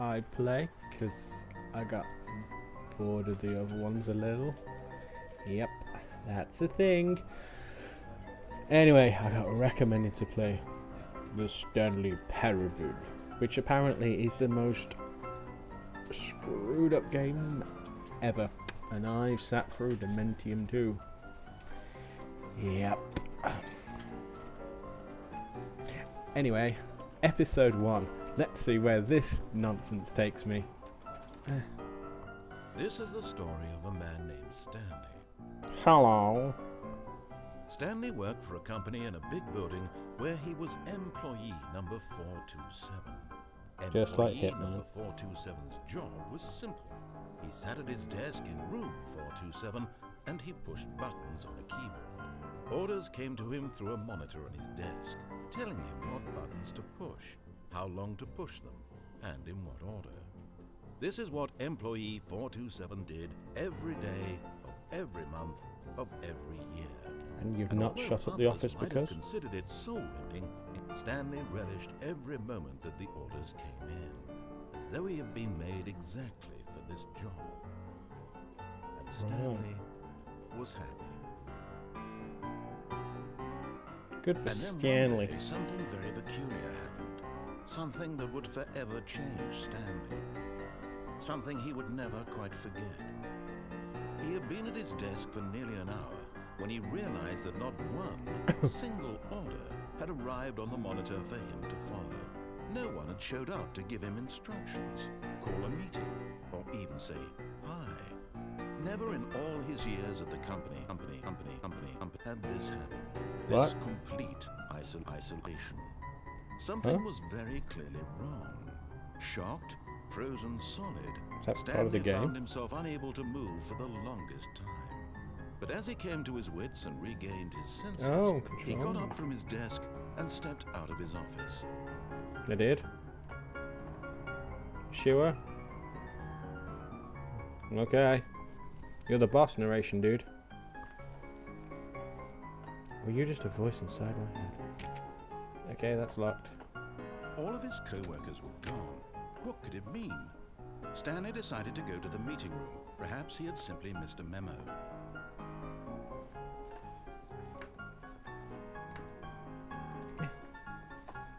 I play, because I got bored of the other ones a little. Yep, that's a thing. Anyway, I got recommended to play the Stanley Parable, which apparently is the most screwed up game ever. And I've sat through the Mentium 2. Yep. Anyway, episode 1. Let's see where this nonsense takes me. This is the story of a man named Stanley. Hello. Stanley worked for a company in a big building where he was employee number 427. Just like Employee Hitman. number 427's job was simple. He sat at his desk in room 427 and he pushed buttons on a keyboard. Orders came to him through a monitor on his desk, telling him what buttons to push, how long to push them, and in what order. This is what employee 427 did every day of every month of every year. And you've not although shut up the others office might because? have considered it soul-rending, Stanley relished every moment that the orders came in, as though he had been made exactly for this job. And Stanley was happy. Good for And then Stanley. one day, something very peculiar happened. Something that would forever change Stanley. Something he would never quite forget. He had been at his desk for nearly an hour when he realized that not one single order had arrived on the monitor for him to follow. No one had showed up to give him instructions, call a meeting, or even say hi. Never in all his years at the company had this happen. What? This complete isolation. Something was very clearly wrong. Shocked, frozen solid, That's part of the Stanley found game. himself unable to move for the longest time. But as he came to his wits and regained his senses, he got control. up from his desk and stepped out of his office. They did. Sure. Okay. You're the boss narration, dude. Were you just a voice inside my head? Okay, that's locked. All of his co-workers were gone. What could it mean? Stanley decided to go to the meeting room. Perhaps he had simply missed a memo.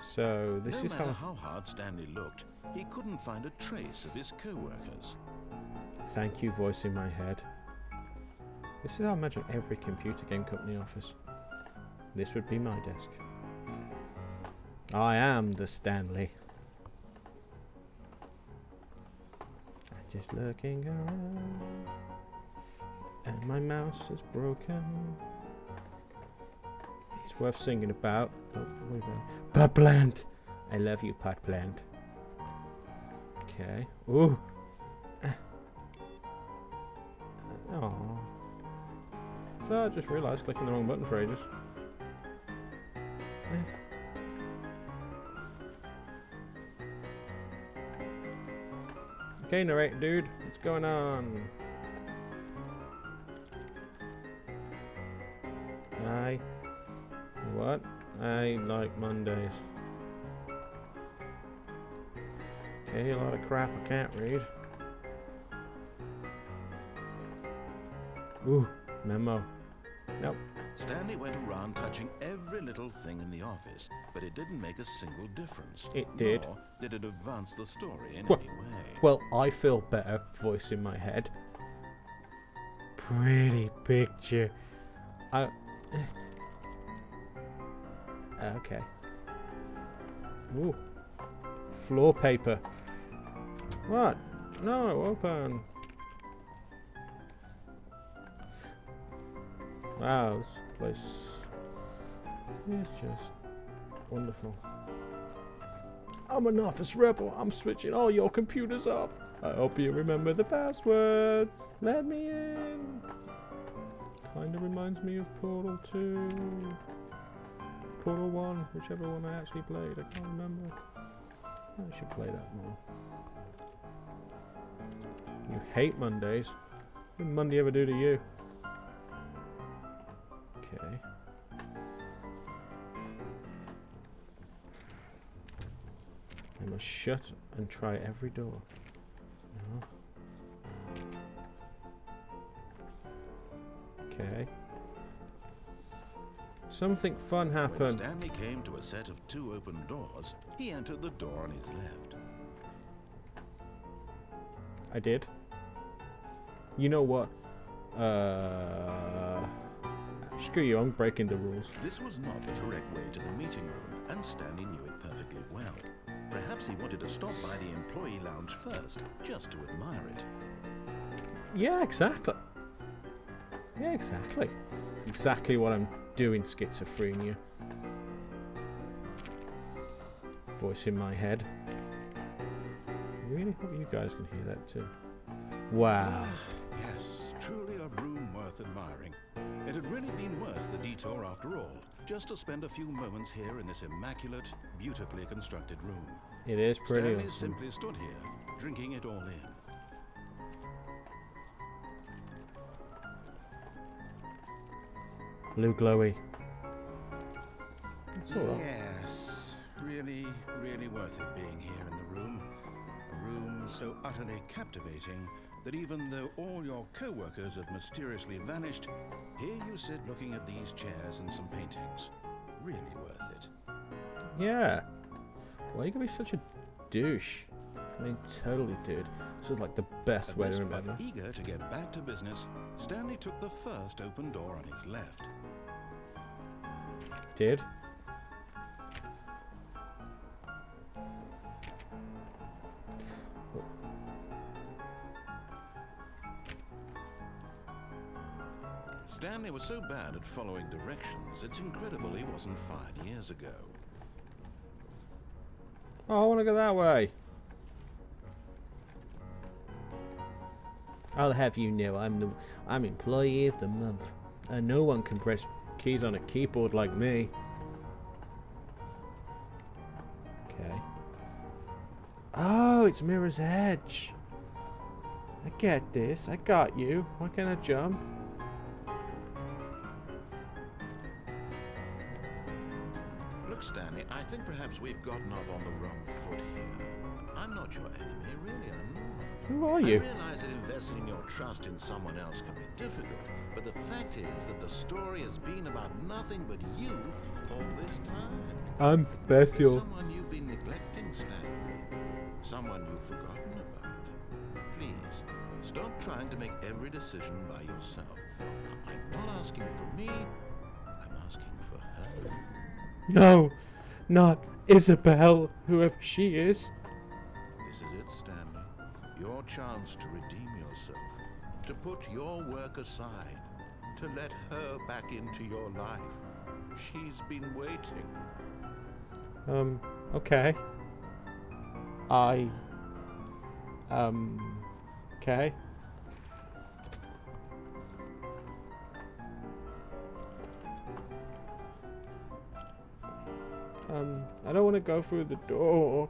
So, this No is matter how... how hard Stanley looked, he couldn't find a trace of his co-workers. Thank you, voice in my head. This is how I imagine every computer game company offers. This would be my desk. I am the Stanley. I'm just looking around, and my mouse is broken. It's worth singing about. Pot plant. I love you, pot plant. Okay. Ooh. Oh. So I just realised clicking the wrong button for ages. Okay, narrate, dude. What's going on? What? I like Mondays. Okay, a lot of crap I can't read. Ooh, memo. Nope. Stanley went around touching every little thing in the office, but it didn't make a single difference. It did. Nor did it advance the story in Well- any way. Well, I feel better, voice in my head. Pretty picture. Okay. Ooh. Floor paper. What? No, open. Wow, this place is just wonderful. I'm an office rebel. I'm switching all your computers off. I hope you remember the passwords. Let me in. Kinda reminds me of Portal 2. Portal 1, whichever one I actually played. I can't remember. I should play that more. You hate Mondays. What did Monday ever do to you? Okay. I must shut and try every door. No. Okay. Something fun When happened. Stanley came to a set of 2 open doors, he entered the door on his left. I did. You know what? Screw you, I'm breaking the rules. This was not the correct way to the meeting room, and Stanley knew it perfectly well. Perhaps he wanted to stop by the employee lounge first, just to admire it. Yeah, exactly. Yeah, exactly. Exactly what I'm doing, Schizophrenia. Voice in my head. I really hope you guys can hear that too. Wow. Yes, truly a room worth admiring. It had really been worth the detour after all, just to spend a few moments here in this immaculate, beautifully constructed room. It is pretty Stanley awesome. simply stood here, drinking it all in. Blue glowy. It's alright. Yes, really, really worth it being here in the room. A room so utterly captivating that even though all your co-workers have mysteriously vanished, here you sit looking at these chairs and some paintings. Really worth it. Yeah. Why are you gonna be such a douche? I mean, totally, dude. This is like the best At way this to point, remember. eager to get back to business, Stanley took the first open door on his left. Did. Stanley was so bad at following directions, it's incredible he wasn't fired years ago. Oh, I want to go that way. I'll have you know, I'm employee of the month, and no one can press keys on a keyboard like me. Okay. Oh, it's Mirror's Edge. I get this. I got you. Why can't I jump? Look, Stanley, I think perhaps we've gotten off on the wrong foot here. I'm not your enemy, really, I'm not. Who are you? I realize that investing your trust in someone else can be difficult, but the fact is that the story has been about nothing but you all this time. I'm There's special. someone you've been neglecting, Stanley. Someone you've forgotten about. Please, stop trying to make every decision by yourself. I'm not asking for me, I'm asking for her. No, not Isabel, whoever she is. This is it, Stanley. Your chance to redeem yourself. To put your work aside. To let her back into your life. She's been waiting. Okay. Okay. I don't want to go through the door.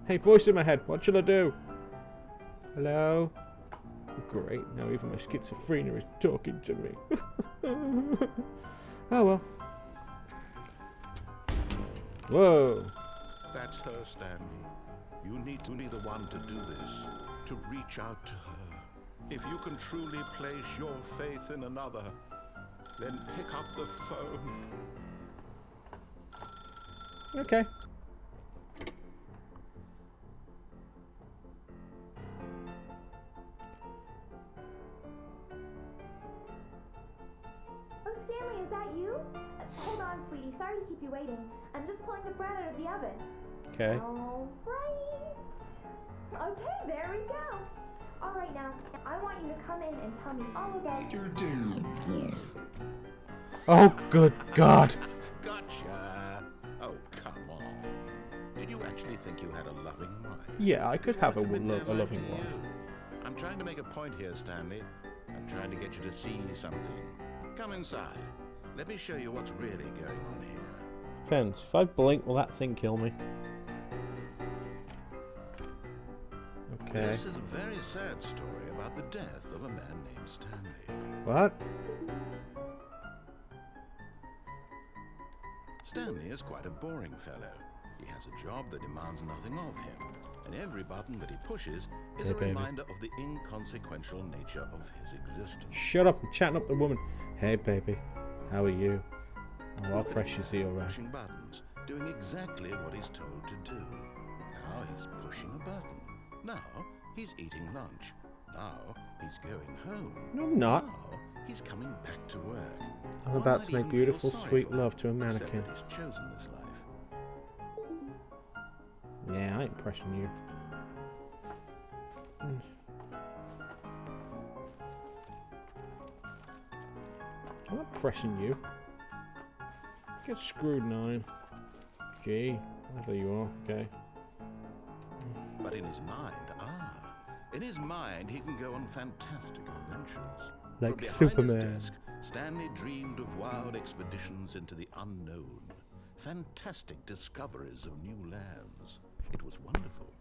Hey, voice in my head, what should I do? Hello? Great, now even my schizophrenia is talking to me. Oh well. Whoa. That's her, Stanley. You need to be the one to do this. To reach out to her. If you can truly place your faith in another, then pick up the phone. Okay. Oh, Stanley, is that you? Hold on, sweetie. Sorry to keep you waiting. I'm just pulling the bread out of the oven. Okay. All right. Okay, there we go. All right, now, I want you to come in and tell me all about your day. Oh, good God. Gotcha. Oh, come on. Did you actually think you had a loving wife? Yeah, I could have a Commit their life loving to wife. you. I'm trying to make a point here, Stanley. I'm trying to get you to see something. Come inside. Let me show you what's really going on here. Depends. If I blink, will that thing kill me? Okay. This is a very sad story about the death of a man named Stanley. What? Stanley is quite a boring fellow. He has a job that demands nothing of him, and every button that he pushes is Hey, a baby. reminder of the inconsequential nature of his existence. Shut up, I'm chatting up the woman. Hey, baby. How are you? Oh, how Look at fresh is he already? pushing buttons, doing exactly what he's told to do. Now he's pushing a button. Now he's eating lunch. Now he's going home. No, I'm not. Now he's coming back to work. I'm One about might to make even beautiful, feel sorry sweet for love to a him, except mannequin. that he's chosen this life. Yeah, I ain't pressing you. I'm not pressing you. Get screwed, 9. G, whatever you are, okay. But in his mind, he can go on fantastic adventures. Like From behind Superman. his desk, Stanley dreamed of wild expeditions into the unknown, fantastic discoveries of new lands. It was wonderful,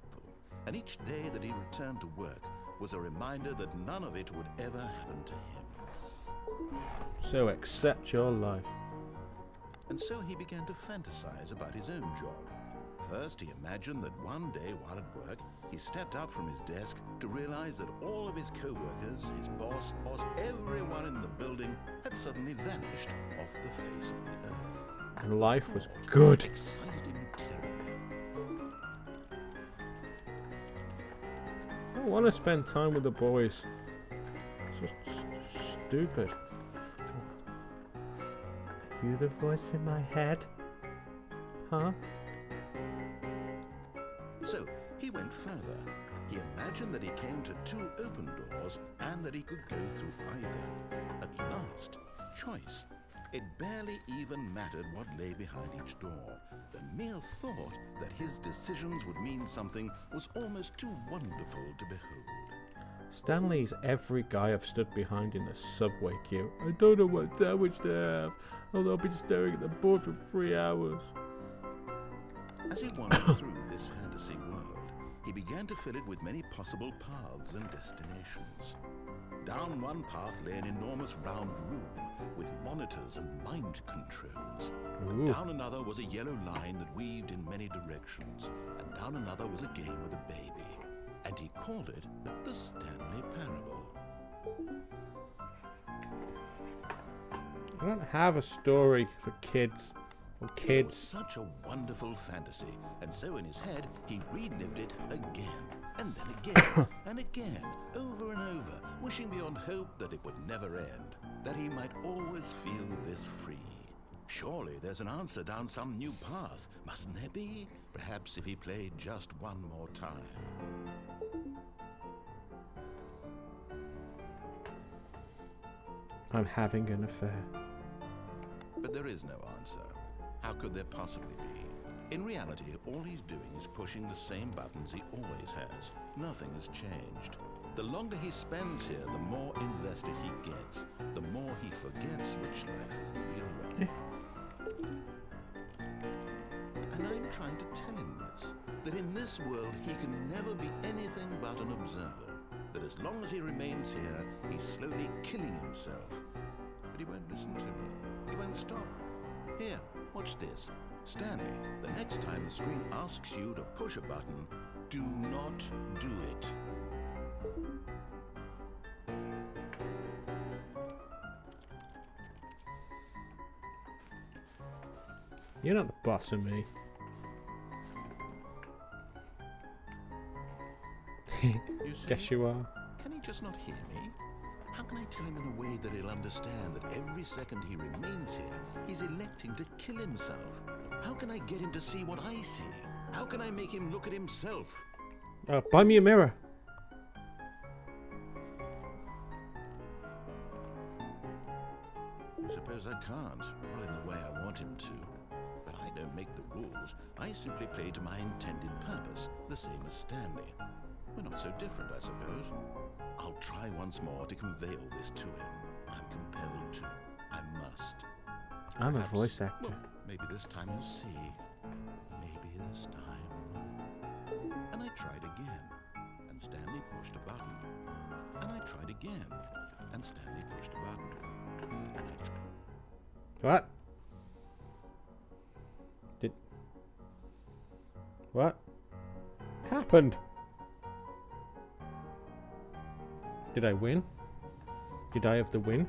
and each day that he returned to work was a reminder that none of it would ever happen to him. So accept your life. And so he began to fantasize about his own job. First, he imagined that one day while at work, he stepped up from his desk to realize that all of his co-workers, his boss, everyone in the building had suddenly vanished off the face of the earth. And life was Thought good. excited him terribly. I want to spend time with the boys. It's just stupid. Are you the voice in my head? Huh? So he went further. He imagined that he came to 2 open doors and that he could go through either. At last, choice. It barely even mattered what lay behind each door. The mere thought that his decisions would mean something was almost too wonderful to behold. Stanley's every guy I've stood behind in the subway queue. I don't know what sandwich to have. Although I've been staring at the board for 3 hours. As he wandered through this fantasy world, he began to fill it with many possible paths and destinations. Down one path lay an enormous round room with monitors and mind controls. Ooh. Down another was a yellow line that weaved in many directions, and down another was a game with a baby. And he called it the Stanley Parable. I don't have a story for kids. Or It was kids. such a wonderful fantasy, and so in his head he relived it again, and then again, and again, over and over, wishing beyond hope that it would never end, that he might always feel this free. Surely there's an answer down some new path, mustn't there be? Perhaps if he played just one more time. I'm having an affair. But there is no answer. How could there possibly be? In reality, all he's doing is pushing the same buttons he always has. Nothing has changed. The longer he spends here, the more invested he gets, the more he forgets which life is the real one. And I'm trying to tell him this, that in this world he can never be anything but an observer, that as long as he remains here, he's slowly killing himself. But he won't listen to me. He won't stop. Here, watch this. Stanley, the next time the screen asks you to push a button, do not do it. You're not the boss of me. You see? Guess you are. Can he just not hear me? How can I tell him in a way that he'll understand that every second he remains here, he's electing to kill himself? How can I get him to see what I see? How can I make him look at himself? Buy me a mirror. I suppose I can't, not in the way I want him to. But I don't make the rules. I simply play to my intended purpose, the same as Stanley. We're not so different, I suppose. I'll try once more to convey all this to him. I'm compelled to. I must. I'm a Perhaps- voice actor. Well, maybe this time you'll see. Maybe this time. And I tried again. And Stanley pushed a button. And I tried again. And Stanley pushed a button. And I What? What happened? Did I win? Did I have the win?